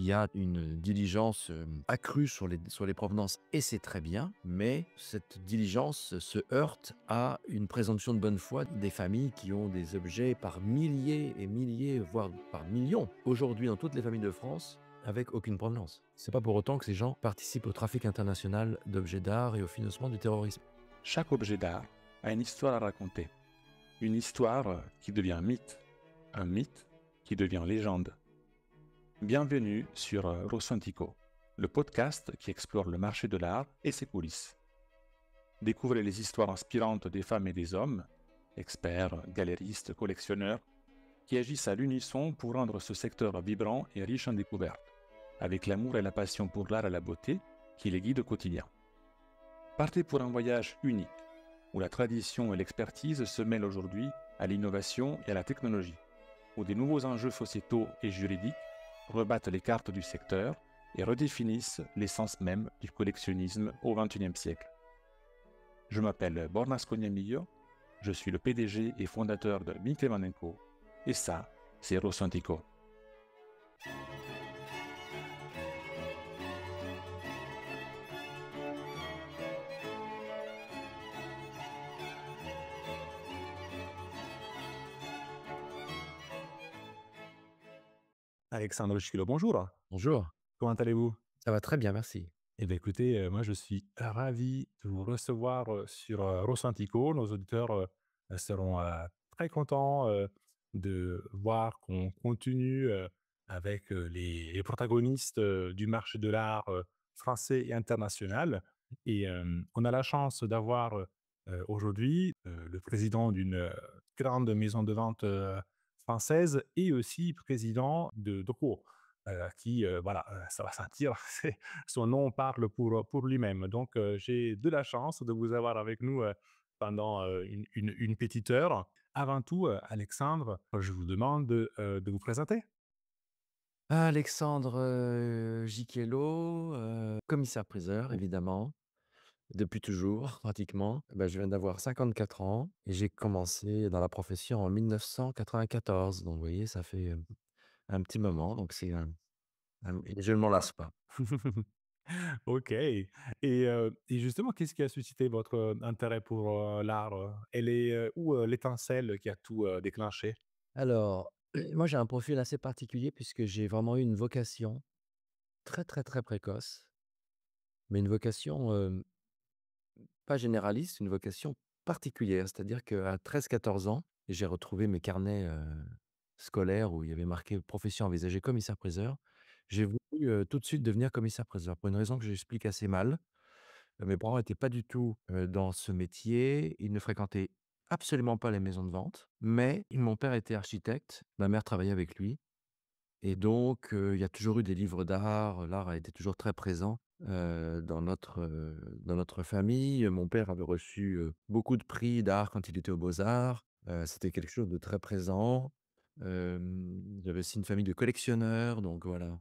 y a une diligence accrue sur les provenances et c'est très bien, mais cette diligence se heurte à une présomption de bonne foi des familles qui ont des objets par milliers et milliers, voire par millions, aujourd'hui dans toutes les familles de France, avec aucune provenance. C'est pas pour autant que ces gens participent au trafic international d'objets d'art et au financement du terrorisme. Chaque objet d'art a une histoire à raconter. Une histoire qui devient mythe. Un mythe qui devient légende. Bienvenue sur Rosso Antico, le podcast qui explore le marché de l'art et ses coulisses. Découvrez les histoires inspirantes des femmes et des hommes, experts, galeristes, collectionneurs, qui agissent à l'unisson pour rendre ce secteur vibrant et riche en découvertes, avec l'amour et la passion pour l'art et la beauté qui les guident au quotidien. Partez pour un voyage unique, où la tradition et l'expertise se mêlent aujourd'hui à l'innovation et à la technologie, où des nouveaux enjeux sociétaux et juridiques rebattent les cartes du secteur et redéfinissent l'essence même du collectionnisme au XXIe siècle. Je m'appelle Borna Scognamiglio, je suis le PDG et fondateur de Winkleman & Co. Et ça, c'est Rosso Antico. Alexandre Schilo, bonjour. Bonjour, Comment allez-vous? ça va très bien, merci. Eh bien, écoutez, moi, je suis ravi de vous recevoir sur Rosso Antico. Nos auditeurs seront très contents de voir qu'on continue avec les protagonistes du marché de l'art français et international. Et on a la chance d'avoir aujourd'hui le président d'une grande maison de vente française et aussi président de Doco, qui, voilà, ça va sentir, son nom parle pour lui-même. Donc, j'ai de la chance de vous avoir avec nous pendant une petite heure. Avant tout, Alexandre, je vous demande de vous présenter. Alexandre Giquelot, commissaire-priseur évidemment, depuis toujours pratiquement. Bah, je viens d'avoir 54 ans et j'ai commencé dans la profession en 1994. Donc vous voyez, ça fait, un petit moment, donc c'est un et je ne m'en lasse pas. Ok. Et justement, qu'est-ce qui a suscité votre intérêt pour l'art? Elle est où l'étincelle qui a tout déclenché? Alors, moi j'ai un profil assez particulier puisque j'ai vraiment eu une vocation très, très, très précoce, mais une vocation, pas généraliste, une vocation particulière. C'est-à-dire qu'à 13-14 ans, j'ai retrouvé mes carnets, scolaires où il y avait marqué profession envisagée commissaire-priseur. J'ai voulu, tout de suite devenir commissaire-priseur pour une raison que j'explique assez mal. Mes parents étaient pas du tout, dans ce métier. Ils ne fréquentaient absolument pas les maisons de vente, mais mon père était architecte, ma mère travaillait avec lui et donc il y a toujours eu des livres d'art. L'art a été toujours très présent, dans notre famille. Mon père avait reçu, beaucoup de prix d'art quand il était aux Beaux-Arts. C'était quelque chose de très présent. J'avais aussi une famille de collectionneurs, donc voilà.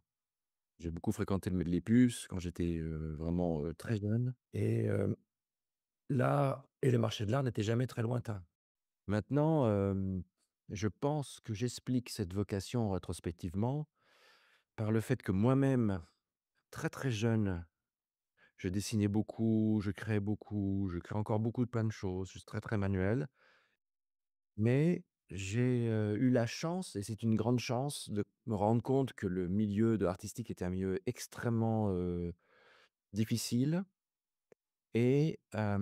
J'ai beaucoup fréquenté les puces quand j'étais, vraiment, très jeune et l'art et le marché de l'art n'étaient jamais très lointains. Maintenant, je pense que j'explique cette vocation rétrospectivement par le fait que moi-même, très, très jeune, je dessinais beaucoup, je créais beaucoup, je crée encore beaucoup de plein de choses, je suis très, très manuel. Mais j'ai, eu la chance et c'est une grande chance de me rendre compte que le milieu de artistique était un milieu extrêmement, difficile et je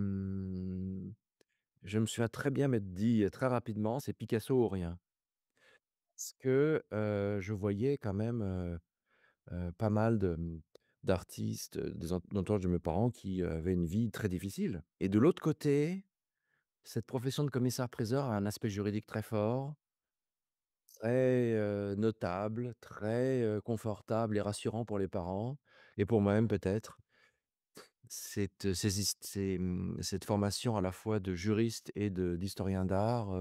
me souviens très bien m'être dit, très rapidement: «C'est Picasso ou rien». Parce que, je voyais quand même, pas mal d'artistes, des entourages de mes parents qui avaient une vie très difficile et de l'autre côté, cette profession de commissaire-priseur a un aspect juridique très fort, très, notable, très, confortable et rassurant pour les parents et pour moi-même peut-être. Cette formation à la fois de juriste et d'historien d'art,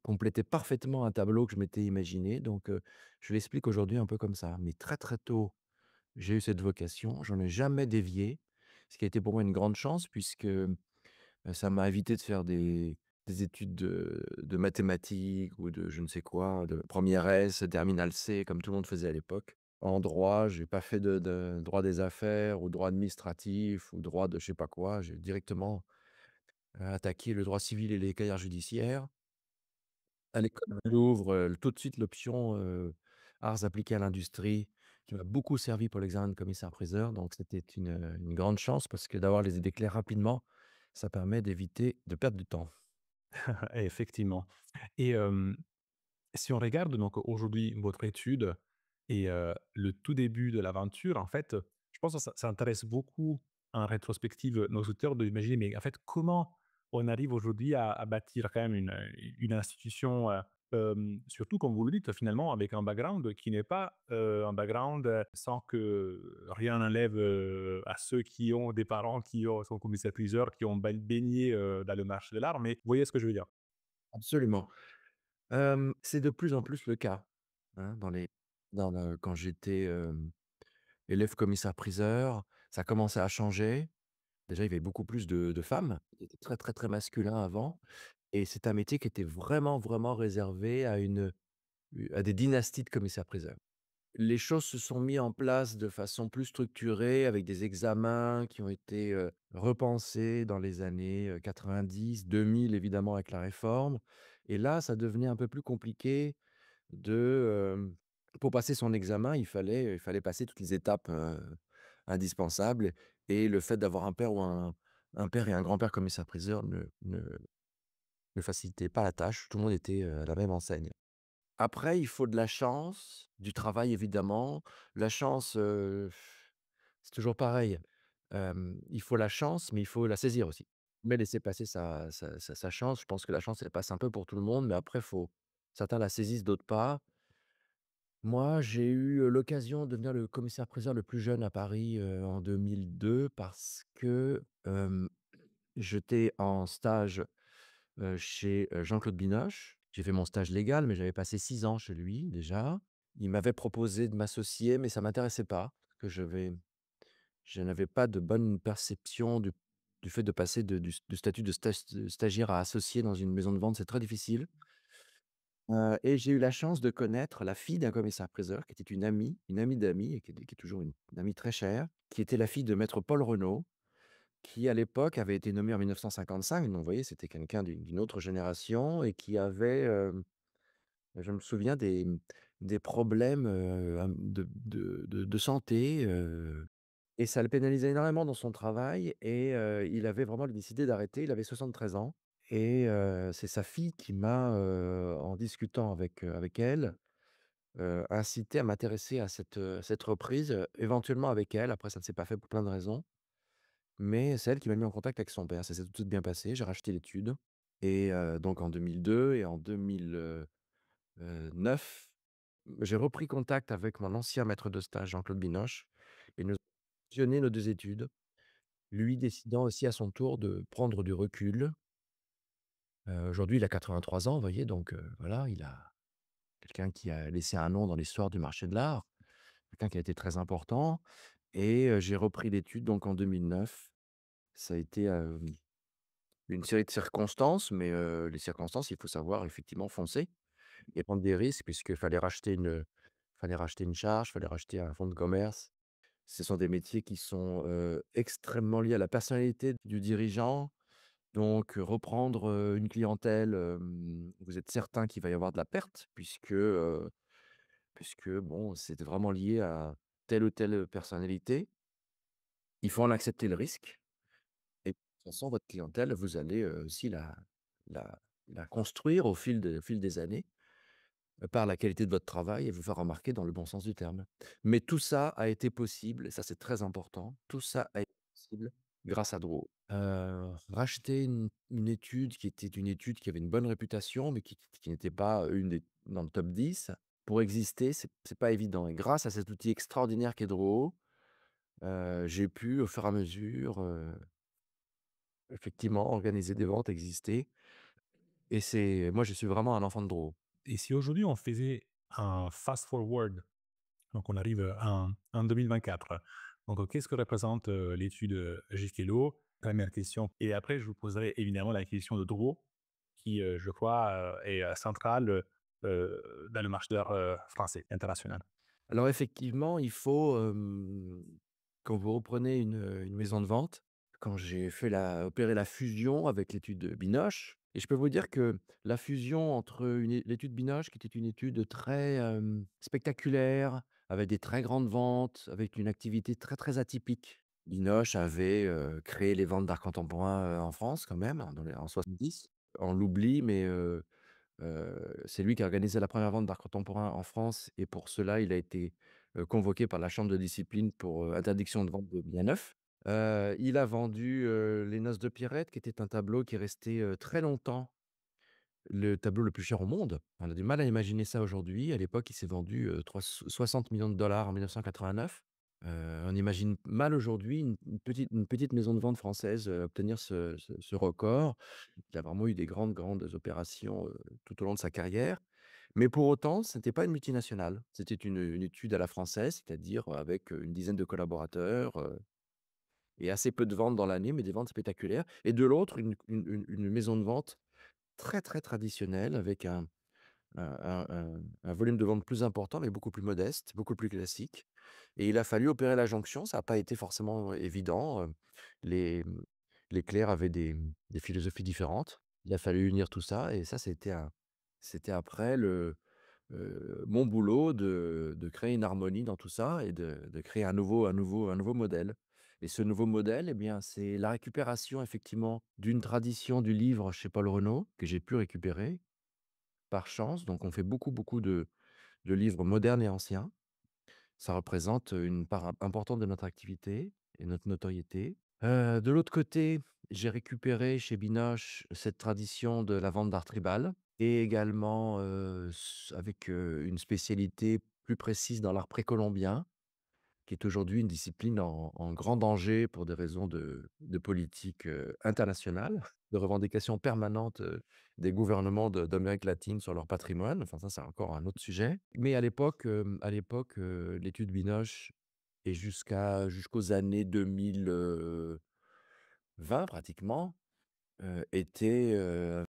complétait parfaitement un tableau que je m'étais imaginé donc je l'explique aujourd'hui un peu comme ça. Mais très, très tôt, j'ai eu cette vocation, j'en ai jamais dévié, ce qui a été pour moi une grande chance puisque, ça m'a évité de faire des études de mathématiques ou de je ne sais quoi, de première S, terminale C, comme tout le monde faisait à l'époque. en droit, j'ai pas fait de droit des affaires ou droit administratif ou droit de je sais pas quoi. J'ai directement, attaqué le droit civil et les carrières judiciaires. À l'école de Louvre, tout de suite l'option, arts appliqués à l'industrie qui m'a beaucoup servi pour l'examen de commissaire-priseur, donc c'était une grande chance parce que d'avoir les idées claires rapidement, ça permet d'éviter de perdre du temps. Effectivement. Et si on regarde donc aujourd'hui votre étude et le tout début de l'aventure, en fait, je pense que ça intéresse beaucoup en rétrospective nos auditeurs d'imaginer, mais en fait, comment on arrive aujourd'hui à bâtir quand même une institution, surtout comme vous le dites, finalement, avec un background qui n'est pas, un background, sans que rien n'enlève, à ceux qui ont des parents qui sont commissaires-priseurs, qui ont baigné, dans le marché de l'art, mais vous voyez ce que je veux dire? Absolument. C'est de plus en plus le cas, hein, dans le quand j'étais, élève commissaire-priseur, ça commençait à changer. Déjà, il y avait beaucoup plus de femmes. C'était très, très, très masculin avant et c'est un métier qui était vraiment, vraiment réservé à des dynasties de commissaires-priseurs. Les choses se sont mis en place de façon plus structurée avec des examens qui ont été, repensés dans les années, 90-2000 évidemment avec la réforme et là, ça devenait un peu plus compliqué pour passer son examen, il fallait passer toutes les étapes, indispensables et le fait d'avoir un père et un grand-père commissaires-priseurs ne facilitait pas la tâche. Tout le monde était, à la même enseigne. Après, il faut de la chance, du travail évidemment. La chance, c'est toujours pareil. Il faut la chance, mais il faut la saisir aussi. Mais laisser passer sa chance. Je pense que la chance, elle passe un peu pour tout le monde, mais après faut certains la saisissent, d'autres pas. Moi, j'ai eu, l'occasion de devenir le commissaire-priseur le plus jeune à Paris, en 2002 parce que, j'étais en stage, chez, Jean-Claude Binoche. J'ai fait mon stage légal, mais j'avais passé 6 ans chez lui déjà. Il m'avait proposé de m'associer, mais ça m'intéressait pas, parce que je n'avais pas de bonne perception du fait de passer du statut de stagiaire à associé dans une maison de vente, c'est très difficile. Et j'ai eu la chance de connaître la fille d'un commissaire-priseur qui était une amie d'amis et qui est toujours une amie très chère, qui était la fille de maître Paul Renaud, qui à l'époque avait été nommé en 1955, donc vous voyez, c'était quelqu'un d'une autre génération et qui avait, je me souviens des problèmes, de santé, et ça le pénalisait énormément dans son travail et il avait vraiment décidé d'arrêter. Il avait 73 ans et c'est sa fille qui m'a, en discutant avec elle, incité à m'intéresser à cette reprise, éventuellement avec elle. Après ça ne s'est pas fait pour plein de raisons, mais c'est elle qui m'a mis en contact avec son père. Ça s'est tout de suite bien passé. J'ai racheté l'étude et donc en 2002 et en 2009, j'ai repris contact avec mon ancien maître de stage Jean-Claude Binoche et nous avons fusionné nos 2 études. Lui décidant aussi à son tour de prendre du recul. Aujourd'hui, il a 83 ans, vous voyez? Donc voilà, il a quelqu'un qui a laissé un nom dans l'histoire du marché de l'art, quelqu'un qui a été très important et j'ai repris l'étude donc en 2009. Ça a été, une série de circonstances, mais les circonstances, il faut savoir effectivement foncer et prendre des risques puisqu'il fallait racheter une charge, fallait racheter un fonds de commerce. Ce sont des métiers qui sont, extrêmement liés à la personnalité du dirigeant. Donc, reprendre, une clientèle, vous êtes certain qu'il va y avoir de la perte puisque bon, c'est vraiment lié à telle ou telle personnalité. Il faut en accepter le risque et de toute façon, votre clientèle, vous allez, aussi la la construire au fil des années, par la qualité de votre travail et vous faire remarquer dans le bon sens du terme. Mais tout ça a été possible et ça, c'est très important, tout ça a été possible grâce à Drouot. Racheter une étude qui était une étude qui avait une bonne réputation, mais qui n'était pas une des dans le top 10 pour exister, c'est pas évident et grâce à cet outil extraordinaire qu'est Drouot, j'ai pu au fur et à mesure, effectivement organiser des ventes, exister et c'est moi je suis vraiment un enfant de Drouot. Et si aujourd'hui on faisait un fast forward, donc on arrive en 2024, donc qu'est-ce que représente l'étude GKLO? Première question. Et après, je vous poserai évidemment la question de Drouot, qui, je crois, est centrale dans le marché d'art français, international. Alors effectivement, il faut, quand vous reprenez une maison de vente, quand j'ai fait opéré la fusion avec l'étude Binoche et je peux vous dire que la fusion entre l'étude Binoche qui était une étude très, spectaculaire, avec des très grandes ventes, avec une activité très, très atypique. Binoche avait, créé les ventes d'art contemporain, en France quand même, en 70. On l'oublie mais c'est lui qui a organisé la première vente d'art contemporain en France et pour cela, il a été, convoqué par la chambre de discipline pour, interdiction de vente de biens neufs. Il a vendu, Les Noces de Pierrette qui était un tableau qui est resté, très longtemps le tableau le plus cher au monde. On a du mal à imaginer ça aujourd'hui. À l'époque, il s'est vendu, 60 millions de dollars en 1989. On imagine mal aujourd'hui une petite maison de vente française, obtenir ce record. Il a vraiment eu des grandes, grandes opérations, tout au long de sa carrière. Mais pour autant, ce n'était pas une multinationale. C'était une étude à la française, c'est-à-dire avec, une dizaine de collaborateurs, et assez peu de ventes dans l'année, mais des ventes spectaculaires. Et de l'autre, une maison de vente très, très traditionnelle avec un volume de vente plus important, mais beaucoup plus modeste, beaucoup plus classique. Et il a fallu opérer la jonction, ça n'a pas été forcément évident, les, mmh, les clercs avaient des philosophies différentes. Il a fallu unir tout ça et ça, c'était après mon boulot de créer une harmonie dans tout ça et de créer un nouveau modèle. Et ce nouveau modèle, eh bien, c'est la récupération effectivement d'une tradition du livre chez Paul Renault, que j'ai pu récupérer par chance. Donc on fait beaucoup, beaucoup de livres modernes et anciens. Ça représente une part importante de notre activité et notre notoriété. De l'autre côté, j'ai récupéré chez Binoche cette tradition de la vente d'art tribal et également, avec, une spécialité plus précise dans l'art précolombien qui est aujourd'hui une discipline en grand danger pour des raisons de politique, internationale, de revendication permanente, des gouvernements d'Amérique latine sur leur patrimoine. Enfin ça, c'est encore un autre sujet. Mais à l'époque, l'étude Binoche et jusqu'aux années 2020 pratiquement, était,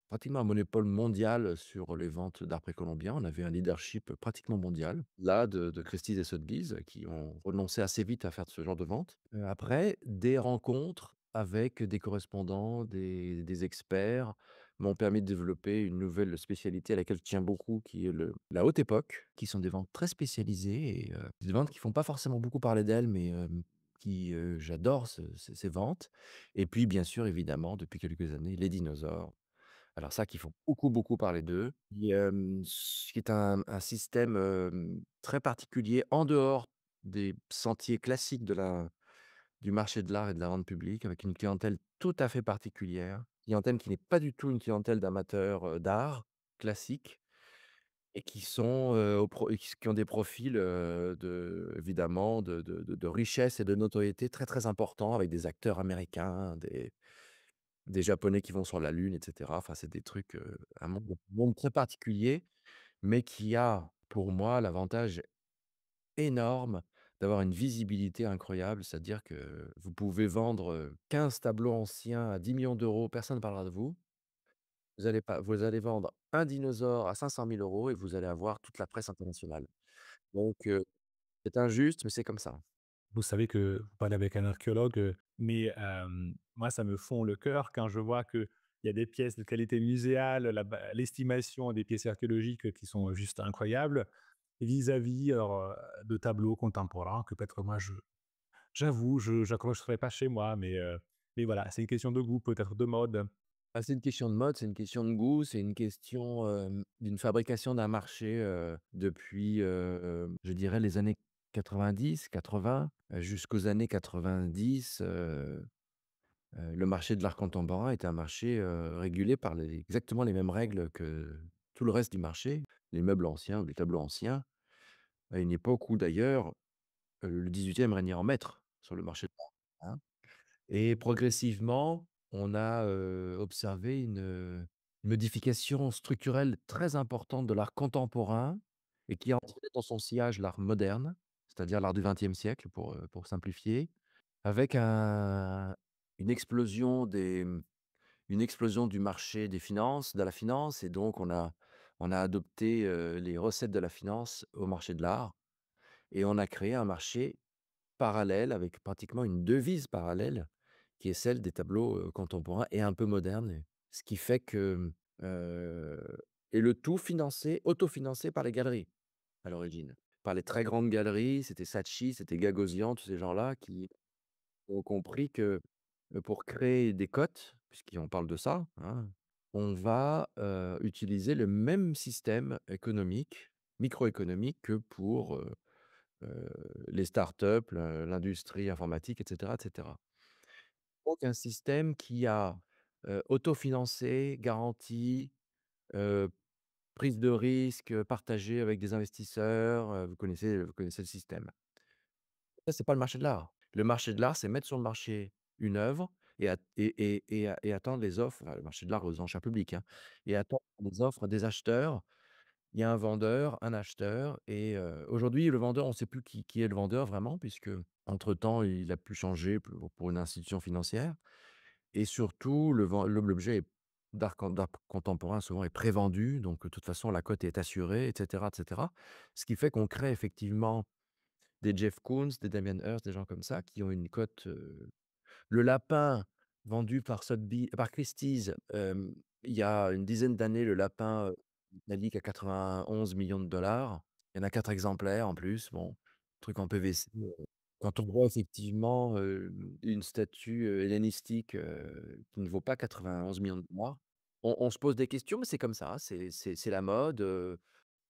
pratiquement un monopole mondial sur les ventes d'art précolombien. On avait un leadership pratiquement mondial. Là, de Christie's et Sotheby's, qui ont renoncé assez vite à faire ce genre de vente. Après, des rencontres avec des correspondants, des experts m'ont permis de développer une nouvelle spécialité à laquelle je tiens beaucoup, qui est la haute époque, qui sont des ventes très spécialisées et des ventes qui font pas forcément beaucoup parler d'elles, mais j'adore ces ventes. Et puis, bien sûr, évidemment, depuis quelques années, les dinosaures. Alors ça, qui font beaucoup, beaucoup parler d'eux, qui est un système, très particulier en dehors des sentiers classiques du marché de l'art et de la vente publique, avec une clientèle tout à fait particulière. Clientèle qui n'est pas du tout une clientèle d'amateurs, d'art classique et qui sont, et qui ont des profils, évidemment de richesse et de notoriété très, très importants avec des acteurs américains, des Japonais qui vont sur la Lune et cetera. Enfin, c'est des trucs, un monde très particulier, mais qui a, pour moi, l'avantage énorme d'avoir une visibilité incroyable. C'est-à-dire que vous pouvez vendre, 15 tableaux anciens à 10 millions d'euros, personne ne parlera de vous. Vous allez vendre un dinosaure à 500 000 € et vous allez avoir toute la presse internationale. Donc, c'est injuste, mais c'est comme ça. Vous savez que vous parlez avec un archéologue, mais moi, ça me fond le cœur quand je vois qu'il y a des pièces de qualité muséale, l'estimation des pièces archéologiques qui sont juste incroyables, vis-à-vis alors, de tableaux contemporains que peut-être moi j'avoue, je n'accrocherai pas chez moi, mais voilà, c'est une question de goût, peut-être de mode. Ah, c'est une question de mode, c'est une question de goût, c'est une question, d'une fabrication d'un marché, depuis, je dirais les années 90-80, jusqu'aux années 90, le marché de l'art contemporain était un marché, régulé par exactement les mêmes règles que tout le reste du marché. Les meubles anciens ou les tableaux anciens, à une époque où d'ailleurs, le 18e régnait en maître sur le marché de l'art, hein. Et progressivement, on a, observé une modification structurelle très importante de l'art contemporain et qui a entraîné dans son sillage l'art moderne, c'est-à-dire l'art du XXe siècle pour simplifier, avec une explosion une explosion du marché des finances, de la finance et donc on a adopté, les recettes de la finance au marché de l'art et on a créé un marché parallèle avec pratiquement une devise parallèle qui est celle des tableaux, contemporains et un peu modernes et ce qui fait que, et le tout financé autofinancé par les galeries, à l'origine. Par les très grandes galeries, c'était Saatchi, c'était Gagosian, tous ces gens-là qui ont compris que, pour créer des cotes, puisqu'on parle de ça, hein, on va, utiliser le même système économique, microéconomique que pour, heu, les startups, l'industrie informatique et cetera et cetera. Donc un système qui a, autofinancé, garanti, heu, prise de risque, partagée avec des investisseurs, vous connaissez le système. Ça, c'est pas le marché de l'art. Le marché de l'art, c'est mettre sur le marché une œuvre et attendre les offres, le marché de l'art aux enchères publiques, hein, et attendre les offres des acheteurs. Il y a un vendeur, un acheteur et aujourd'hui, le vendeur, on ne sait plus qui est le vendeur vraiment puisque entre temps il a pu changer pour une institution financière et surtout l'objet est d'art contemporain souvent est prévendu donc de toute façon la cote est assurée et cetera et cetera. Ce qui fait qu'on crée effectivement des Jeff Koons, des Damien Hirst, des gens comme ça qui ont une cote, le lapin vendu par Christie's, il y a une dizaine d'années, le lapin, métallique à 91 millions de dollars. Il y en a 4 exemplaires en plus, bon, truc en PVC, quand on voit effectivement, une statue, hellénistique, qui ne vaut pas 91 millions de dollars, on se pose des questions, mais c'est comme ça, c'est la mode, vous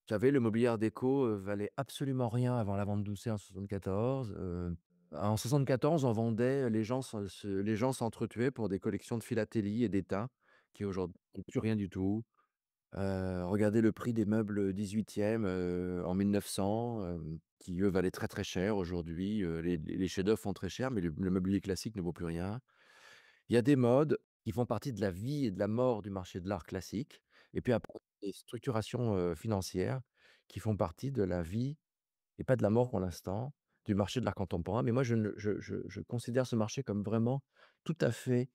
savez, le mobilier art déco, valait absolument rien avant la vente Doucet en 74. En 74, on vendait, les gens s'entretuaient pour des collections de philatélie et d'étain qui aujourd'hui ne plus rien du tout. Regardez le prix des meubles 18e, en 1900, qui eux valaient très, très cher. Aujourd'hui, les chefs-d'œuvre font très cher, mais le mobilier classique ne vaut plus rien. Il y a des modes qui font partie de la vie et de la mort du marché de l'art classique et puis après des structurations, financières qui font partie de la vie et pas de la mort pour l'instant, du marché de l'art contemporain. Mais moi je ne je considère ce marché comme vraiment tout à fait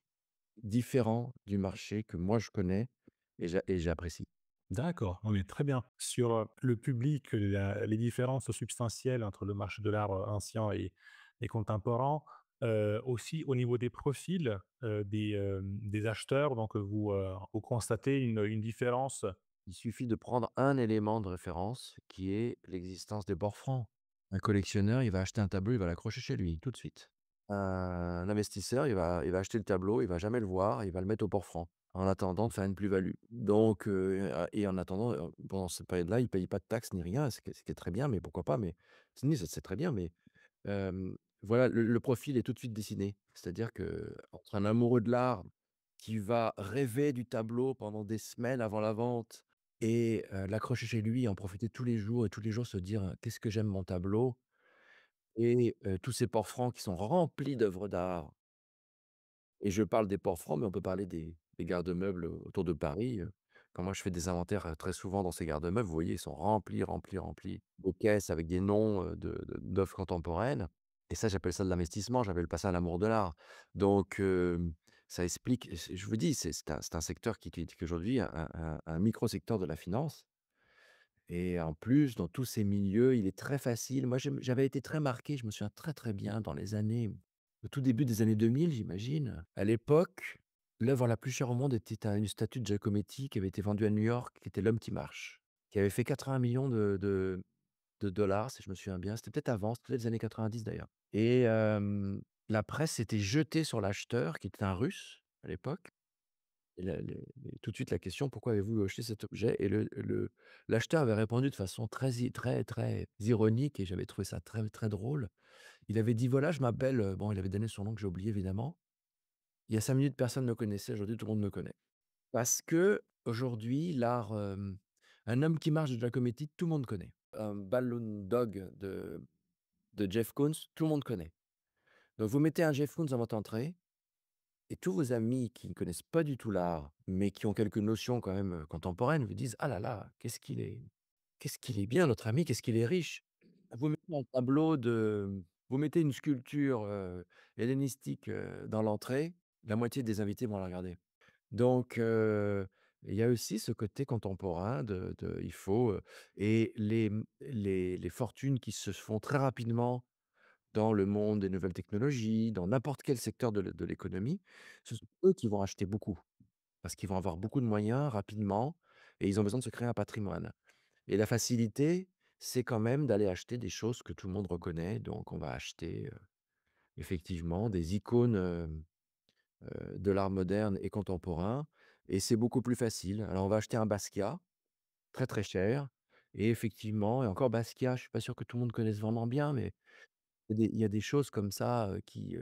différent du marché que moi je connais et j'apprécie. D'accord, oui, très bien. Sur, le public, les différences substantielles entre le marché de l'art, ancien et contemporain, aussi au niveau des profils, des acheteurs, donc vous constatez une différence? Il suffit de prendre un élément de référence qui est l'existence des bords francs. Un collectionneur, il va acheter un tableau, il va l'accrocher chez lui, tout de suite. Un investisseur, il va acheter le tableau, il va jamais le voir, il va le mettre au port franc, en attendant de faire une plus-value. Donc et en attendant, pendant cette période-là, il ne paye pas de taxes ni rien, ce qui est très bien, mais pourquoi pas? Mais ni ça c'est très bien, mais voilà, le profil est tout de suite dessiné. C'est-à-dire qu'entre un amoureux de l'art qui va rêver du tableau pendant des semaines avant la vente et l'accrocher chez lui, en profiter tous les jours et tous les jours se dire: «Qu'est-ce que j'aime mon tableau» et tous ces ports francs qui sont remplis d'œuvres d'art et je parle des ports francs, mais on peut parler des garde-meubles autour de Paris, quand moi je fais des inventaires, très souvent dans ces garde-meubles, vous voyez, ils sont remplis, remplis, remplis de caisses avec des noms, d'œuvres contemporaines et ça, j'appelle ça de l'investissement, j'appelle pas ça l'amour de l'art. Donc ça explique et je vous dis, c'est un secteur qui est aujourd'hui un micro-secteur de la finance et en plus, dans tous ces milieux, il est très facile. Moi, j'avais été très marqué, je me souviens très, très bien dans les années au tout début des années 2000, j'imagine. À l'époque, l'œuvre la plus chère au monde était une statue de Giacometti qui avait été vendue à New York, qui était L'homme qui marche, qui avait fait 80 millions de dollars, si je me souviens bien. C'était peut-être avant, c'était peut-être les années 90 d'ailleurs. Et la presse s'était jetée sur l'acheteur, qui était un Russe à l'époque. Et tout de suite la question: «Pourquoi avez-vous acheté cet objet?» et l'acheteur avait répondu de façon très, très ironique et j'avais trouvé ça très, très drôle. Il avait dit: «Voilà, je m'appelle», bon, il avait donné son nom que j'ai oublié évidemment. Il y a 5 minutes, personne ne me connaissait, aujourd'hui tout le monde me connaît. Parce qu'aujourd'hui l'art, Un homme qui marche de Giacometti, tout le monde connaît. Un Balloon Dog de Jeff Koons, tout le monde connaît. Donc vous mettez un Jeff Koons dans votre entrée et tous vos amis qui ne connaissent pas du tout l'art, mais qui ont quelques notions quand même, contemporaines, vous disent: «Ah là là, qu'est-ce qu'il est bien notre ami, qu'est-ce qu'il est riche». Vous mettez un tableau de Vous mettez une sculpture, hellénistique, dans l'entrée, la moitié des invités vont la regarder. Donc Il y a aussi ce côté contemporain de il faut, et les fortunes qui se font très rapidement dans le monde des nouvelles technologies, dans n'importe quel secteur de l'économie, ce sont eux qui vont acheter beaucoup. Parce qu'ils vont avoir beaucoup de moyens rapidement et ils ont besoin de se créer un patrimoine. Et la facilité, c'est quand même d'aller acheter des choses que tout le monde reconnaît. Donc on va acheter, effectivement des icônes, de l'art moderne et contemporain et c'est beaucoup plus facile. Alors on va acheter un Basquiat, très, très cher et effectivement et encore Basquiat, je suis pas sûr que tout le monde connaisse vraiment bien, mais il y a des choses comme ça, qui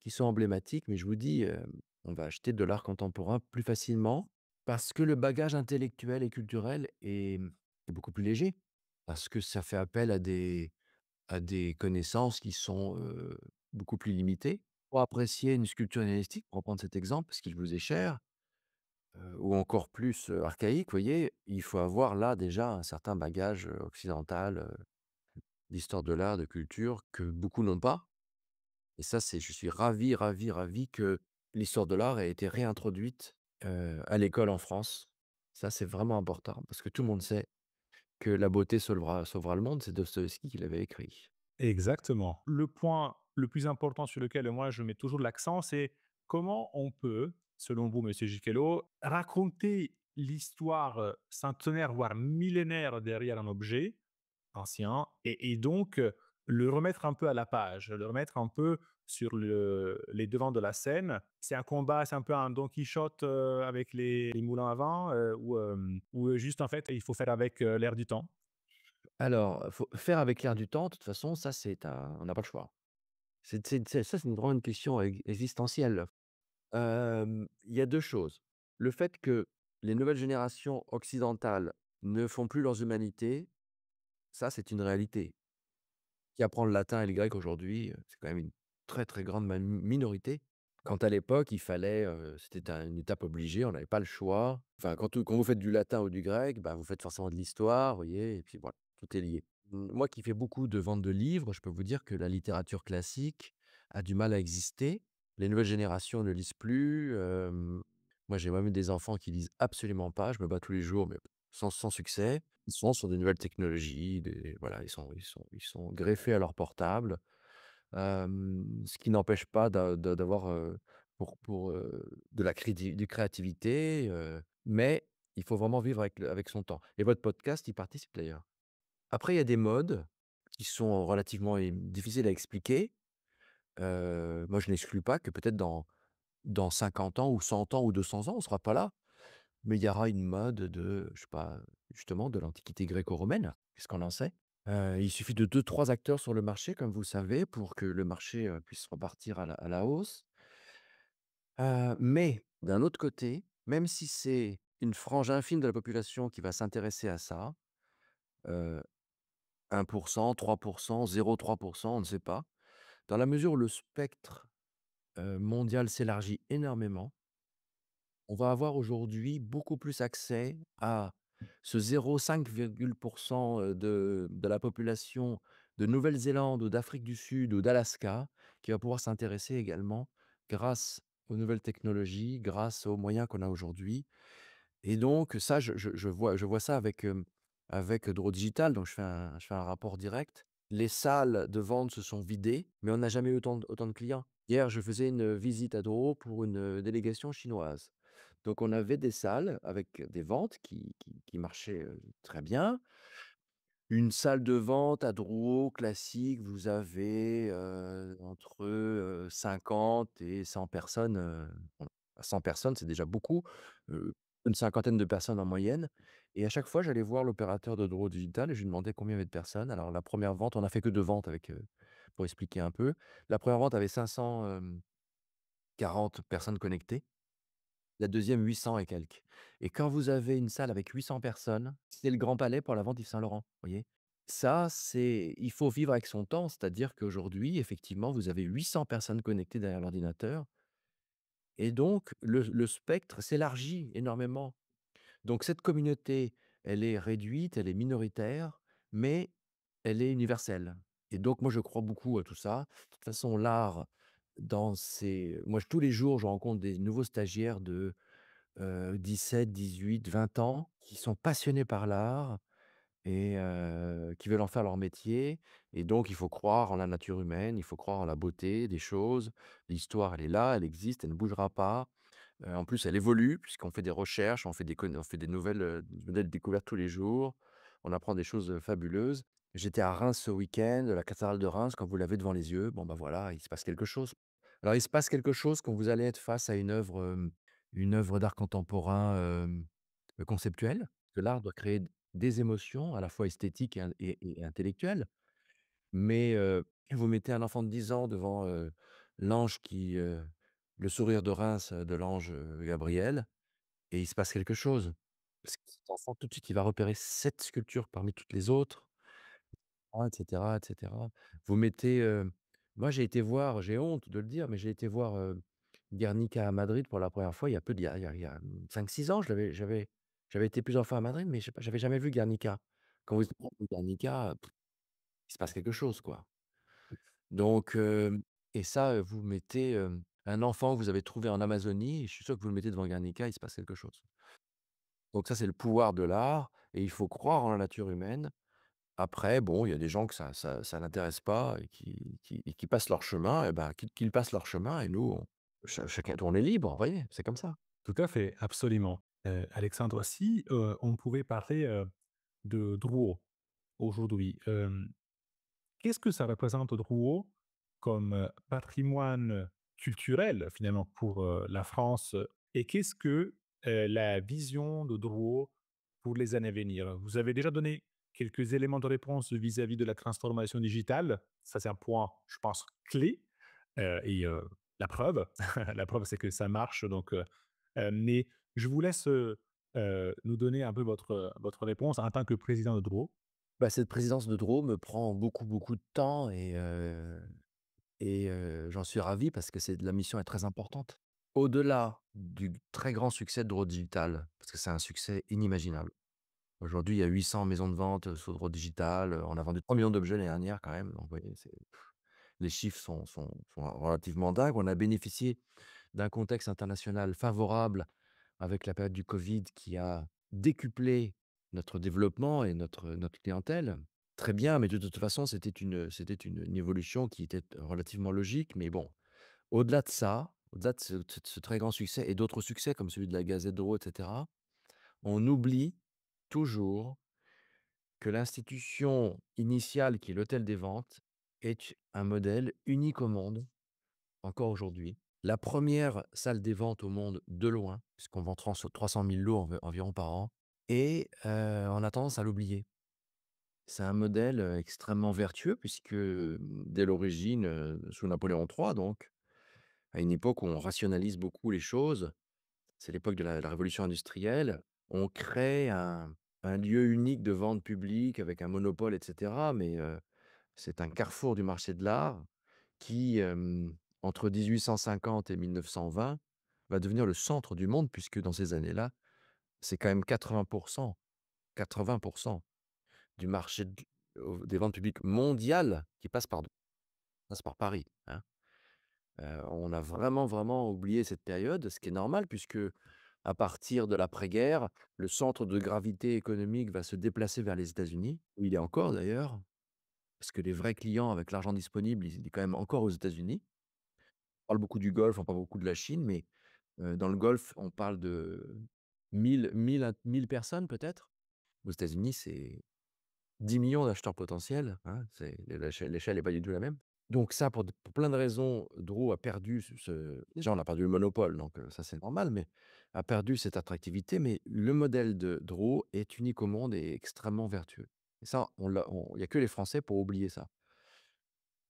sont emblématiques. Mais je vous dis, on va acheter de l'art contemporain plus facilement parce que le bagage intellectuel et culturel est beaucoup plus léger. Parce que ça fait appel à des connaissances qui sont, beaucoup plus limitées. Pour apprécier une sculpture hellénistique, pour reprendre cet exemple, parce qu'il vous est cher, ou encore plus, archaïque, vous voyez? Il faut avoir là déjà un certain bagage, occidental, d'histoire de l'art, de culture que beaucoup n'ont pas. Et ça, je suis ravi, ravi, ravi que l'histoire de l'art ait été réintroduite, à l'école en France. Ça, c'est vraiment important parce que tout le monde sait que La beauté sauvera le monde, c'est Dostoïevski qui l'avait écrit. Exactement. Le point le plus important sur lequel moi je mets toujours l'accent, c'est comment on peut, selon vous, Monsieur Giquelot, raconter l'histoire centenaire, voire millénaire derrière un objet ancien et donc le remettre un peu à la page, le remettre un peu sur les devants de la scène. C'est un combat, c'est un peu un Don Quichotte avec les moulins à vent ou juste en fait il faut faire avec l'air du temps. Alors, faut faire avec l'air du temps, de toute façon, ça, on n'a pas le choix. Ça, c'est une vraiment une question existentielle. Il y a 2 choses. Le fait que les nouvelles générations occidentales ne font plus leurs humanités, ça, c'est une réalité. Qui apprend le latin et le grec aujourd'hui, c'est quand même une très, très grande minorité. Quand à l'époque, il fallait, c'était une étape obligée, on n'avait pas le choix. Enfin, quand vous faites du latin ou du grec, bah, vous faites forcément de l'histoire, vous voyez? Et puis voilà, tout est lié. Moi qui fais beaucoup de ventes de livres, je peux vous dire que la littérature classique a du mal à exister. Les nouvelles générations ne lisent plus, moi j'ai même des enfants qui lisent absolument pas, je me bats tous les jours, mais sans succès. Ils sont sur des nouvelles technologies, voilà, ils sont greffés à leur portable. Ce qui n'empêche pas d'avoir, de la créativité, mais il faut vraiment vivre avec son temps et votre podcast y participe d'ailleurs. Après, il y a des modes qui sont relativement difficiles à expliquer. Moi, je n'exclus pas que peut-être dans 50 ans ou 100 ans ou 200 ans, on ne sera pas là, mais il y aura une mode de, je sais pas, justement de l'antiquité gréco-romaine. Qu'est-ce qu'on en sait? Il suffit de deux trois acteurs sur le marché, comme vous savez, pour que le marché, puisse repartir à la hausse. Mais d'un autre côté, même si c'est une frange infime de la population qui va s'intéresser à ça, heu, 1 3 0,3 on ne sait pas. Dans la mesure où le spectre, mondial s'élargit énormément, on va avoir aujourd'hui beaucoup plus accès à ce 0,5 de la population de Nouvelle-Zélande ou d'Afrique du Sud ou d'Alaska qui va pouvoir s'intéresser également grâce aux nouvelles technologies, grâce aux moyens qu'on a aujourd'hui. Et donc ça, je vois ça avec Draw Digital, donc je fais un rapport direct. Les salles de vente se sont vidées, mais on n'a jamais eu autant de clients. Hier, je faisais une visite à Draw pour une, délégation chinoise. Donc on avait des salles avec des ventes qui marchaient, très bien. Une salle de vente à Drouot classique, vous avez, entre, 50 et 100 personnes, bon, 100 personnes, c'est déjà beaucoup, heu, une cinquantaine de personnes en moyenne. Et à chaque fois, j'allais voir l'opérateur de Drouot Digital et je lui demandais combien il y avait de personnes. Alors la première vente, on a fait que 2 ventes avec, pour expliquer un peu. La première vente avait 540 personnes connectées, la deuxième 800 et quelques. Et quand vous avez une salle avec 800 personnes, c'est le Grand Palais pour la vente Yves Saint Laurent, vous voyez? Ça, il faut vivre avec son temps, c'est-à-dire qu'aujourd'hui, effectivement, vous avez 800 personnes connectées derrière l'ordinateur et donc le spectre s'élargit énormément. Donc cette communauté, elle est réduite, elle est minoritaire, mais elle est universelle. Et donc moi, je crois beaucoup à tout ça. De toute façon, l'art, tous les jours, je rencontre des nouveaux stagiaires 17-18-20 ans, qui sont passionnés par l'art et qui veulent en faire leur métier et donc il faut croire en la nature humaine, il faut croire en la beauté des choses. L'histoire, elle est là, elle existe, elle ne bougera pas. En plus, elle évolue puisqu'on fait des recherches, on fait des nouvelles découvertes tous les jours. On apprend des choses, fabuleuses. J'étais à Reims ce week-end, la cathédrale de Reims, quand vous l'avez devant les yeux, bon, bah, voilà, il se passe quelque chose. Alors il se passe quelque chose quand vous allez être face à une œuvre d'art contemporain, conceptuelle. Parce que l'art doit créer des émotions à la fois esthétiques et intellectuelles. Mais vous mettez un enfant de 10 ans devant, l'ange le sourire de Reims, de l'ange, Gabriel et il se passe quelque chose. Parce que cet enfant, tout de suite, il va repérer cette sculpture parmi toutes les autres, et cetera, et cetera. Vous mettez, moi, j'ai été voir, j'ai honte de le dire, mais j'ai été voir, Guernica à Madrid pour la première fois il y a peu de il y a 5-6 ans. J'avais été plusieurs fois à Madrid, mais je sais pas, j'avais jamais vu Guernica. Quand vous êtes Guernica, il se passe quelque chose, quoi. Donc et ça, vous mettez, un enfant que vous avez trouvé en Amazonie et je suis sûr que vous le mettez devant Guernica, il se passe quelque chose. Donc ça, c'est le pouvoir de l'art et il faut croire en la nature humaine. Après, bon, il y a des gens que ça n'intéresse pas et qui passent leur chemin et ben, qu'ils passent leur chemin et nous, chacun on est libre, vous voyez? C'est comme ça. Tout à fait, absolument. Alexandre, si, on pouvait parler, de Drouot aujourd'hui, qu'est-ce que ça représente Drouot comme, patrimoine culturel finalement pour, la France, et qu'est-ce que, la vision de Drouot pour les années à venir? Vous avez déjà donné quelques éléments de réponse vis-à-vis de la transformation digitale. Ça, c'est un point, je pense, clé, et la preuve, la preuve, c'est que ça marche donc mais je vous laisse, nous donner un peu votre réponse en tant que président de Drouot. Bah, cette présidence de Drôme me prend beaucoup, beaucoup de temps et j'en suis ravi parce que la mission est très importante. Au-delà du très grand succès de Draw Digital, parce que c'est un succès inimaginable. Aujourd'hui, il y a 800 maisons de vente, sur Draw Digital, on a vendu 3 millions d'objets l'année dernière quand même, donc vous voyez, les chiffres sont relativement dingues. On a bénéficié d'un contexte international favorable avec la période du covid qui a décuplé notre développement et notre clientèle. Très bien, mais de toute façon, c'était une évolution qui était relativement logique. Mais bon, au-delà de ça, au-delà de ce très grand succès et d'autres succès comme celui de la Gazette de Rouen et cetera, on oublie toujours que l'institution initiale qui est l'hôtel des ventes est un modèle unique au monde, encore aujourd'hui. La première salle des ventes au monde de loin, puisqu'on vend 300 000 lots environ par an et on a tendance à l'oublier. C'est un modèle, extrêmement vertueux puisque, dès l'origine, sous Napoléon III donc, à une époque où on rationalise beaucoup les choses, c'est l'époque de la révolution industrielle, on crée un lieu unique de vente publique avec un monopole et cetera, mais c'est un carrefour du marché de l'art qui, entre 1850 et 1920, va devenir le centre du monde puisque dans ces années-là, c'est quand même 80 du marché des ventes publiques mondiales qui passe par Paris, hein. On a vraiment, vraiment oublié cette période, ce qui est normal puisque à partir de l'après-guerre, le centre de gravité économique va se déplacer vers les États-Unis, où il est encore d'ailleurs, parce que les vrais clients avec l'argent disponible, il est quand même encore aux États-Unis. On parle beaucoup du Golfe, on parle beaucoup de la Chine, mais dans le Golfe, on parle de 1 000 personnes peut-être. Aux États-Unis, c'est 10 millions d'acheteurs potentiels, hein, l'échelle n'est pas du tout la même. Donc ça, pour plein de raisons, Draw a perdu déjà, on a perdu le monopole, donc ça, c'est normal, mais a perdu cette attractivité. Mais le modèle de Draw est unique au monde et extrêmement vertueux. Et ça, il y a que les Français pour oublier ça.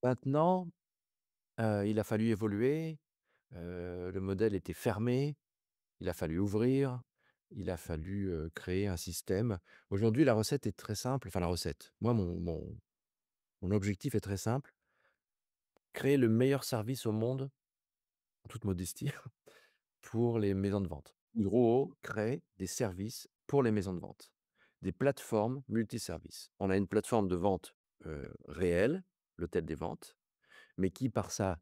Maintenant, il a fallu évoluer, le modèle était fermé, il a fallu ouvrir, il a fallu, créer un système. Aujourd'hui, la recette est très simple, enfin la recette, moi mon objectif est très simple, créer le meilleur service au monde, en toute modestie, pour les maisons de vente. Grow crée des services pour les maisons de vente, des plateformes multiservices. On a une plateforme de vente, réelle, l'hôtel des ventes, mais qui par sa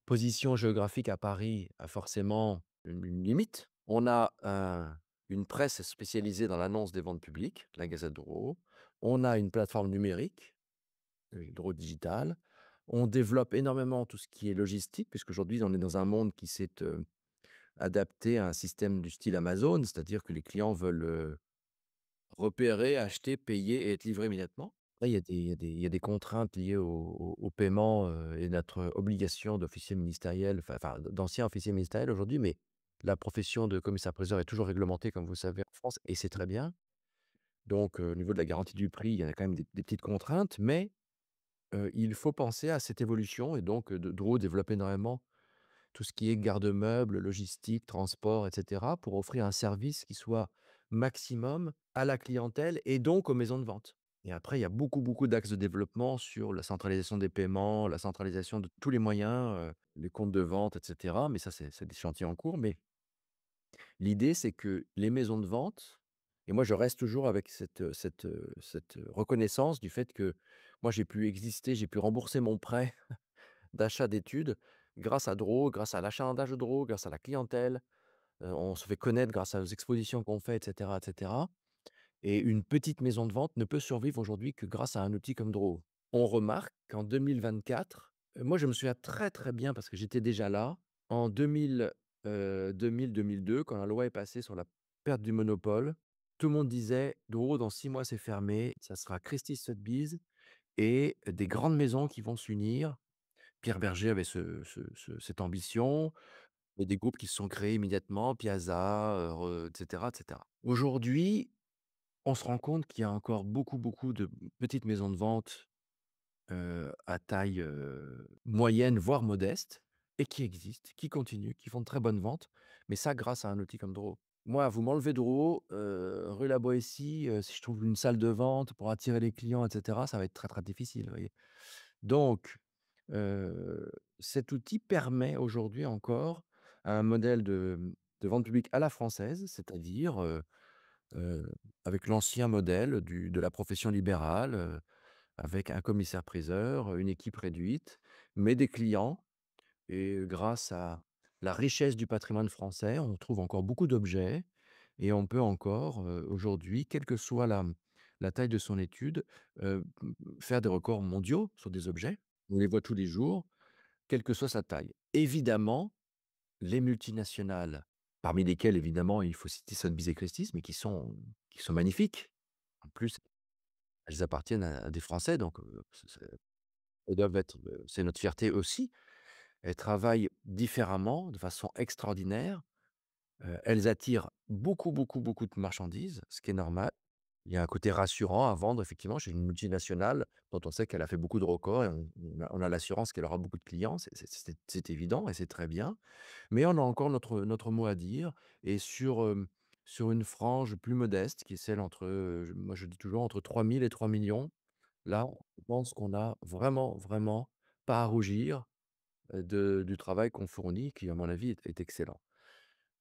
position géographique à Paris a forcément une limite. On a une presse spécialisée dans l'annonce des ventes publiques, la Gazette Drouot. On a une plateforme numérique, Drouot Digital. On développe énormément tout ce qui est logistique, puisqu'aujourd'hui, on est dans un monde qui s'est, adapté à un système du style Amazon, c'est-à-dire que les clients veulent, repérer, acheter, payer et être livrés immédiatement. Là, il y a des contraintes liées au paiement, et notre obligation d'officier ministériel, d'ancien officier ministériel aujourd'hui, mais la profession de commissaire-priseur est toujours réglementée, comme vous le savez, en France et c'est très bien. Donc, au niveau de la garantie du prix, il y en a quand même des petites contraintes, mais il faut penser à cette évolution et donc, de Drouot développe énormément tout ce qui est garde-meubles, logistique, transport et cetera, pour offrir un service qui soit maximum à la clientèle et donc aux maisons de vente. Et après, il y a beaucoup, beaucoup d'axes de développement sur la centralisation des paiements, la centralisation de tous les moyens, les comptes de vente et cetera. Mais ça, c'est des chantiers en cours. Mais l'idée, c'est que les maisons de vente et moi, je reste toujours avec cette reconnaissance du fait que moi, j'ai pu exister, j'ai pu rembourser mon prêt d'achat d'études grâce à Draw, grâce à l'achalandage de Draw, grâce à la clientèle. On se fait connaître grâce aux expositions qu'on fait et cetera et cetera et une petite maison de vente ne peut survivre aujourd'hui que grâce à un outil comme Draw. On remarque qu'en 2024, moi je me souviens très, très bien parce que j'étais déjà là, en 2000-2002 quand la loi est passée sur la perte du monopole, tout le monde disait: «Draw dans 6 mois c'est fermé, ça sera Christie's Sotheby's et des grandes maisons qui vont s'unir». Pierre Berger avait cette ambition et des groupes qui se sont créés immédiatement, Piazza, et cetera, et cetera. Aujourd'hui, on se rend compte qu'il y a encore beaucoup, beaucoup de petites maisons de vente, à taille, moyenne, voire modeste et qui existent, qui continuent, qui font de très bonnes ventes, mais ça grâce à un outil comme Drouot. Moi, vous m'enlevez Drouot, rue la Boétie, si je trouve une salle de vente pour attirer les clients et cetera, ça va être très, très difficile, vous voyez? Donc, cet outil permet aujourd'hui encore un modèle de vente publique à la française, c'est-à-dire, heu, avec l'ancien modèle de la profession libérale, avec un commissaire-priseur, une équipe réduite, mais des clients et grâce à la richesse du patrimoine français, on trouve encore beaucoup d'objets et on peut encore, aujourd'hui, quelle que soit la taille de son étude, faire des records mondiaux sur des objets. On les voit tous les jours, quelle que soit sa taille. Évidemment, les multinationales, parmi lesquelles évidemment il faut citer Sotheby's et Christie's, mais qui sont magnifiques. En plus, elles appartiennent à des Français, donc elles doivent être, c'est notre fierté aussi. Elles travaillent différemment, de façon extraordinaire. Elles attirent beaucoup, beaucoup, beaucoup de marchandises, ce qui est normal. Il y a un côté rassurant à vendre effectivement chez une multinationale dont on sait qu'elle a fait beaucoup de records et on a l'assurance qu'elle aura beaucoup de clients, c'est évident et c'est très bien. Mais on a encore notre mot à dire et sur une frange plus modeste qui est celle entre, moi je dis toujours entre 3 000 et 3 millions. Là, je pense qu'on a vraiment, vraiment pas à rougir, du travail qu'on fournit qui, à mon avis, est excellent.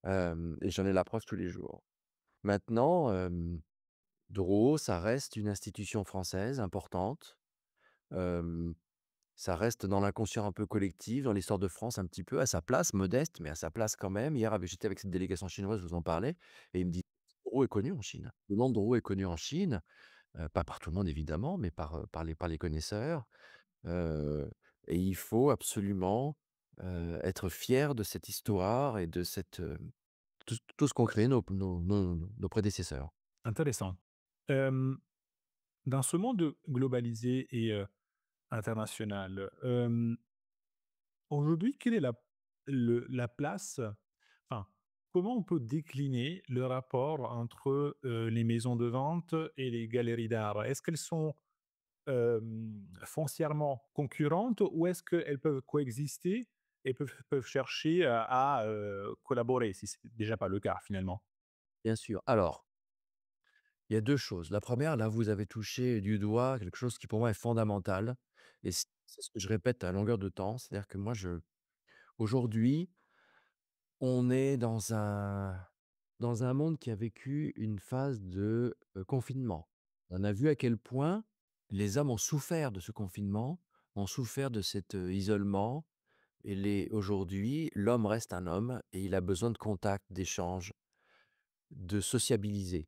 Et j'en ai la preuve tous les jours. Maintenant, Drouot, ça reste une institution française importante. Hem, Ça reste dans l'inconscient un peu collectif, dans l'histoire de France un petit peu, à sa place, modeste, mais à sa place quand même. Hier, j'étais avec cette délégation chinoise, je vous en parlais, et il me dit: «Drouot est connu en Chine». Le nom de Drouot est connu en Chine, pas par tout le monde évidemment, mais par les connaisseurs. Heu et il faut absolument, être fier de cette histoire et de tout ce qu'ont créé nos prédécesseurs. Intéressant. Hem, dans ce monde globalisé et international, aujourd'hui, quelle est la place, enfin, comment on peut décliner le rapport entre, les maisons de vente et les galeries d'art? Est-ce qu'elles sont, foncièrement concurrentes ou est-ce qu'elles peuvent coexister et peuvent chercher à collaborer, si c'est déjà pas le cas finalement? Bien sûr. Alors, il y a 2 choses. La première, là, vous avez touché du doigt quelque chose qui pour moi est fondamental et c'est ce que je répète à longueur de temps. C'est-à-dire que moi, aujourd'hui, on est dans un monde qui a vécu une phase de, confinement. On a vu à quel point les hommes ont souffert de ce confinement, ont souffert de cet, isolement. Aujourd'hui, l'homme reste un homme et il a besoin de contact, d'échange, de sociabiliser.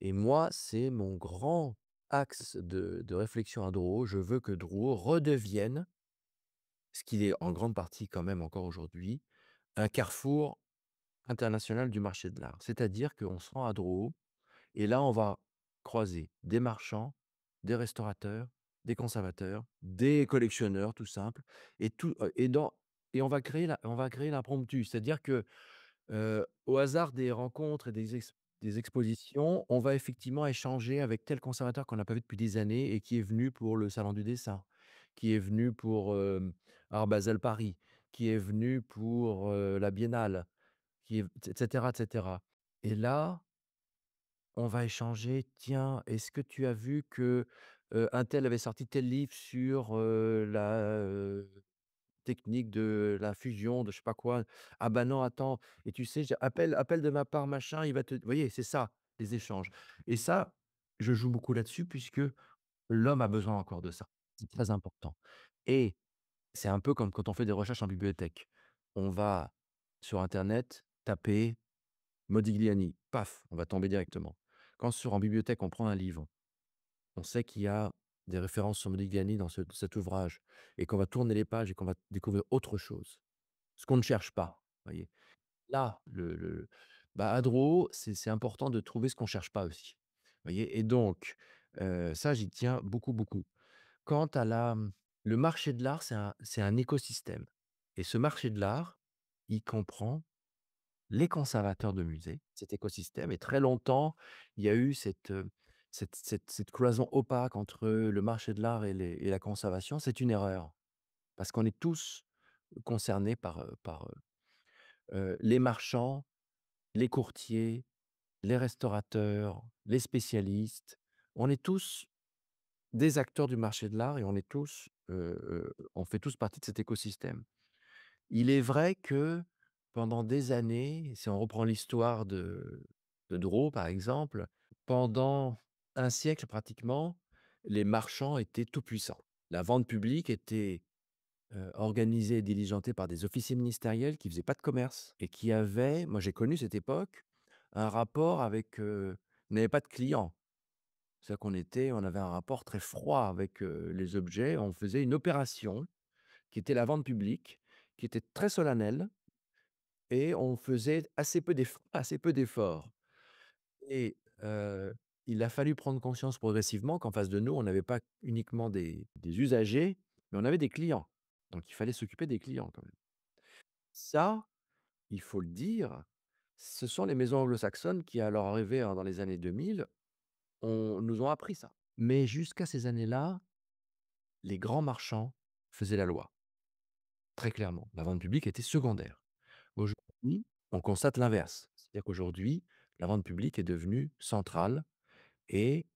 Et moi, c'est mon grand axe de réflexion à Drouot. Je veux que Drouot redevienne, ce qu'il est en grande partie quand même encore aujourd'hui, un carrefour international du marché de l'art. C'est-à-dire qu'on se rend à Drouot et là, on va croiser des marchands, des restaurateurs, des conservateurs, des collectionneurs tout simples et tout, et on va créer l'impromptu. C'est-à-dire que, au hasard des rencontres et des expositions, on va effectivement échanger avec tel conservateur qu'on n'a pas vu depuis des années et qui est venu pour le salon du dessin, qui est venu pour, Art Basel Paris, qui est venu pour, la biennale, qui est et cetera et cetera. Et là, on va échanger: «Tiens, est-ce que tu as vu que, untel avait sorti tel livre sur, technique de la fusion de je sais pas quoi. Ah bah non, attends et tu sais, j'ai appelle de ma part machin, il va te» vous voyez? C'est ça, les échanges et ça, je joue beaucoup là-dessus puisque l'homme a besoin encore de ça. C'est très important et c'est un peu comme quand on fait des recherches en bibliothèque. On va sur internet taper Modigliani, paf, on va tomber directement. Quand en bibliothèque, on prend un livre, on sait qu'il y a des références sur Modigliani dans cet ouvrage et qu'on va tourner les pages et qu'on va découvrir autre chose, ce qu'on ne cherche pas, voyez? Là, bah, à Drouot, c'est important de trouver ce qu'on cherche pas aussi, voyez? Et donc, ça, j'y tiens beaucoup, beaucoup. Quant à le marché de l'art, c'est un écosystème et ce marché de l'art, il comprend les conservateurs de musées, cet écosystème et très longtemps, il y a eu cette cloison opaque entre le marché de l'art et la conservation. C'est une erreur parce qu'on est tous concernés les marchands, les courtiers, les restaurateurs, les spécialistes. On est tous des acteurs du marché de l'art et on fait tous partie de cet écosystème. Il est vrai que pendant des années, si on reprend l'histoire de Drouot, par exemple, pendant un siècle pratiquement, les marchands étaient tout-puissants. La vente publique était, organisée et diligentée par des officiers ministériels qui faisaient pas de commerce et qui avaient moi j'ai connu cette époque, un rapport avec, on n'avait pas de clients. C'est-à-dire on avait un rapport très froid avec, les objets. On faisait une opération qui était la vente publique, qui était très solennelle et on faisait assez peu d'efforts et il a fallu prendre conscience progressivement qu'en face de nous, on n'avait pas uniquement des usagers, mais on avait des clients. Donc il fallait s'occuper des clients quand même. Ça, il faut le dire, ce sont les maisons anglo-saxonnes qui, à leur arrivée, dans les années 2000, nous ont appris ça. Mais jusqu'à ces années-là, les grands marchands faisaient la loi, très clairement. La vente publique était secondaire. Aujourd'hui, on constate l'inverse. C'est-à-dire qu'aujourd'hui, la vente publique est devenue centrale et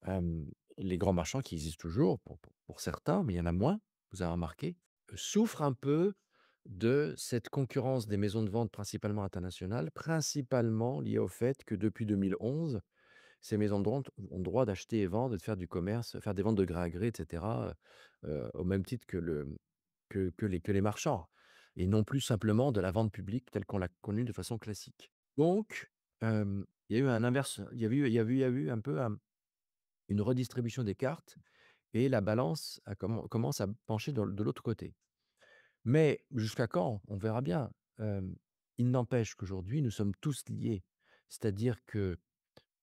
hem, les grands marchands qui existent toujours pour certains, mais il y en a moins, vous avez remarqué, souffrent un peu de cette concurrence des maisons de vente principalement internationales, principalement liée au fait que depuis 2011, ces maisons de vente ont le droit d'acheter et vendre et de faire du commerce, faire des ventes de gré à gré et cetera, au même titre que les marchands et non plus simplement de la vente publique telle qu'on l'a connue de façon classique. Donc, il y a eu un inverse, il y a eu un peu une redistribution des cartes et la balance commence à pencher de l'autre côté. Mais jusqu'à quand? On verra bien. Il n'empêche qu'aujourd'hui, nous sommes tous liés. C'est-à-dire que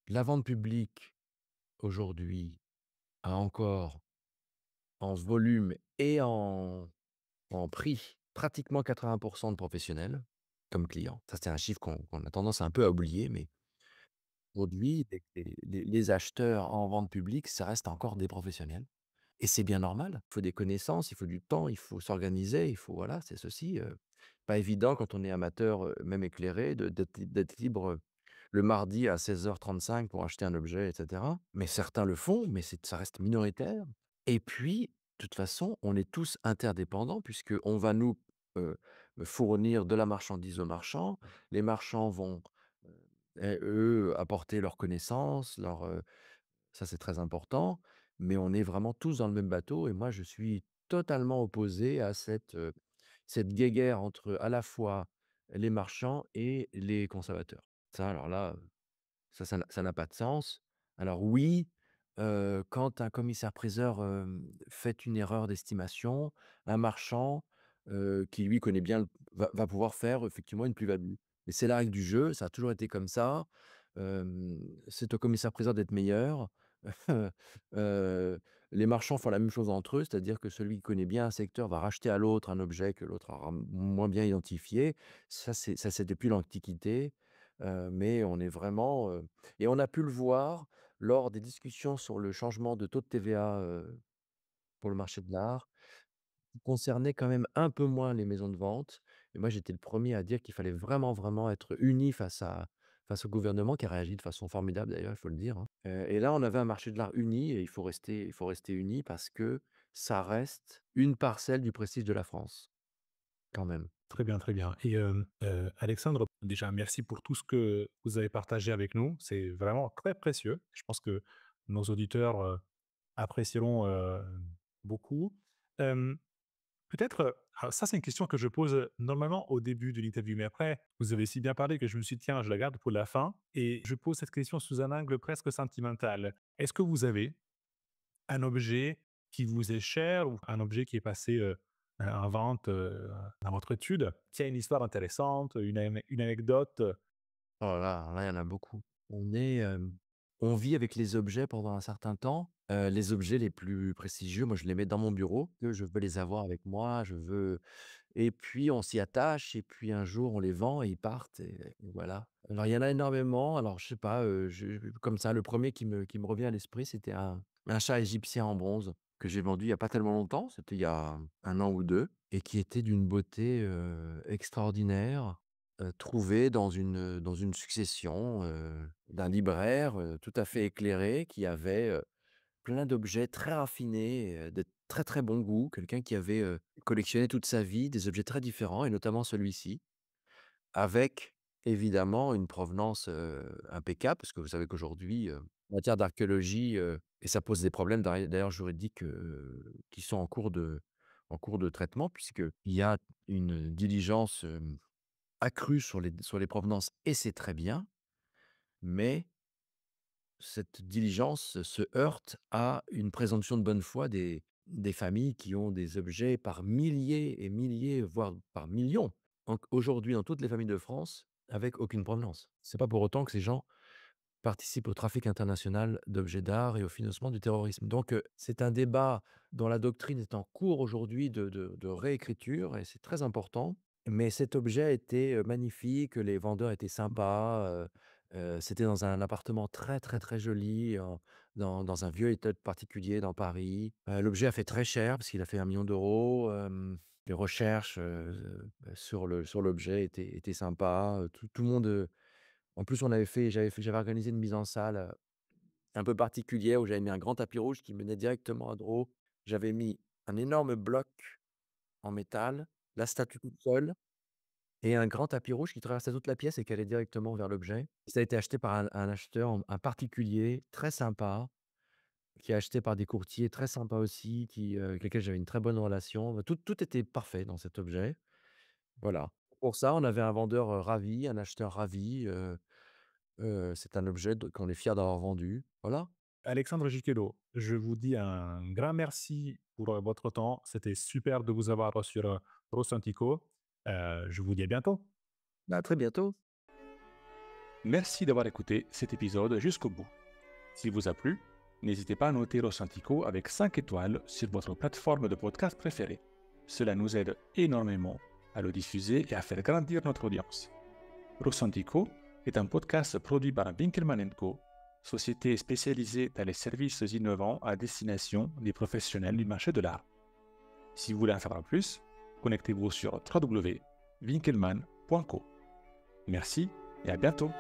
la vente publique, aujourd'hui, a encore en volume et en prix, pratiquement 80 de professionnels comme clients. Ça, c'est un chiffre qu'on a tendance un peu à oublier, mais aujourd'hui, les acheteurs en vente publique, ça reste encore des professionnels et c'est bien normal. Il faut des connaissances, il faut du temps, il faut s'organiser, il faut voilà, c'est ceci, pas évident quand on est amateur, même éclairé d'être libre, le mardi à 16h35 pour acheter un objet et cetera. Mais certains le font, mais ça reste minoritaire. Et puis, de toute façon, on est tous interdépendants puisqu'on va heu, fournir de la marchandise aux marchands. Les marchands vont, eux, apporter leurs connaissances, ça c'est très important, mais on est vraiment tous dans le même bateau et moi je suis totalement opposé à cette guéguerre entre à la fois les marchands et les conservateurs. Ça, alors là, ça n'a pas de sens. Alors oui, quand un commissaire-priseur, fait une erreur d'estimation, un marchand, qui lui connaît bien le va pouvoir faire effectivement une plus-value. Et c'est la règle du jeu, ça a toujours été comme ça. C'est au commissaire-priseur d'être meilleur. Heu, les marchands font la même chose entre eux, c'est-à-dire que celui qui connaît bien un secteur va racheter à l'autre un objet que l'autre aura moins bien identifié. Ça c'est depuis l'Antiquité, mais on est vraiment, et on a pu le voir lors des discussions sur le changement de taux de TVA, pour le marché de l'art, qui concernait quand même un peu moins les maisons de vente. Et moi, j'étais le premier à dire qu'il fallait vraiment, vraiment être unis face au gouvernement qui a réagi de façon formidable d'ailleurs, il faut le dire, hein. Et là, on avait un marché de l'art uni et il faut rester unis parce que ça reste une parcelle du prestige de la France, quand même. Très bien, très bien. Et Alexandre, déjà, merci pour tout ce que vous avez partagé avec nous. C'est vraiment très précieux. Je pense que nos auditeurs, apprécieront, beaucoup. Hem, peut-être, alors ça, c'est une question que je pose, normalement au début de l'interview, mais après, vous avez si bien parlé que je me suis dit: «Tiens, je la garde pour la fin» et je pose cette question sous un angle presque sentimental. Est-ce que vous avez un objet qui vous est cher ou un objet qui est passé, en vente, dans votre étude, qui a une histoire intéressante, une anecdote? Oh là, il y en a beaucoup. On est, on vit avec les objets pendant un certain temps. Les objets les plus prestigieux, moi, je les mets dans mon bureau, que je veux les avoir avec moi, et puis on s'y attache et puis un jour on les vend et ils partent et voilà. Alors il y en a énormément, alors je sais pas, comme ça, le premier qui me revient à l'esprit, c'était un chat égyptien en bronze que j'ai vendu il y a pas tellement longtemps, c'était il y a 1 an ou 2, et qui était d'une beauté, extraordinaire, trouvé dans une succession, d'un libraire, tout à fait éclairé qui avait, plein d'objets très raffinés, de très, très bon goût. Quelqu'un qui avait, collectionné toute sa vie des objets très différents et notamment celui-ci, avec évidemment une provenance, impeccable. Parce que vous savez qu'aujourd'hui, en matière d'archéologie, et ça pose des problèmes d'ailleurs juridiques, qui sont en cours de traitement, puisqu'il y a une diligence, accrue sur les provenances, et c'est très bien, mais cette diligence se heurte à une présomption de bonne foi des familles qui ont des objets par milliers et milliers, voire par millions, aujourd'hui dans toutes les familles de France, avec aucune provenance. C'est pas pour autant que ces gens participent au trafic international d'objets d'art et au financement du terrorisme. Donc, c'est un débat dont la doctrine est en cours aujourd'hui de réécriture, et c'est très important. Mais cet objet était, magnifique, les vendeurs étaient sympas, c'était dans un appartement très, très, très joli, dans un vieux état particulier dans Paris. L'objet a fait très cher parce qu'il a fait 1 million d'euros. Les recherches, sur l'objet étaient sympas, tout le monde, en plus on avait fait j'avais organisé une mise en salle, un peu particulière, où j'avais mis un grand tapis rouge qui menait directement à Dro. J'avais mis un énorme bloc en métal, la statue toute seule, et un grand tapis rouge qui traversait toute la pièce et qui allait directement vers l'objet. Ça a été acheté par un acheteur, un particulier très sympa, qui a acheté par des courtiers très sympas aussi, avec lesquels j'avais une très bonne relation. Tout était parfait dans cet objet. Voilà. Pour ça, on avait un vendeur, ravi, un acheteur ravi, c'est un objet qu'on est fier d'avoir vendu. Voilà. Alexandre Giquelot, je vous dis un grand merci pour, votre temps. C'était super de vous avoir sur, Rosantico. Je vous dis à bientôt. À très bientôt. Merci d'avoir écouté cet épisode jusqu'au bout. S'il vous a plu, n'hésitez pas à noter Rosantico avec 5 étoiles sur votre plateforme de podcast préférée. Cela nous aide énormément à le diffuser et à faire grandir notre audience. Rosantico est un podcast produit par Winkelmann & Co, société spécialisée dans les services innovants à destination des professionnels du marché de l'art. Si vous voulez en savoir plus, connectez-vous sur www.winkelmann.co. Merci et à bientôt.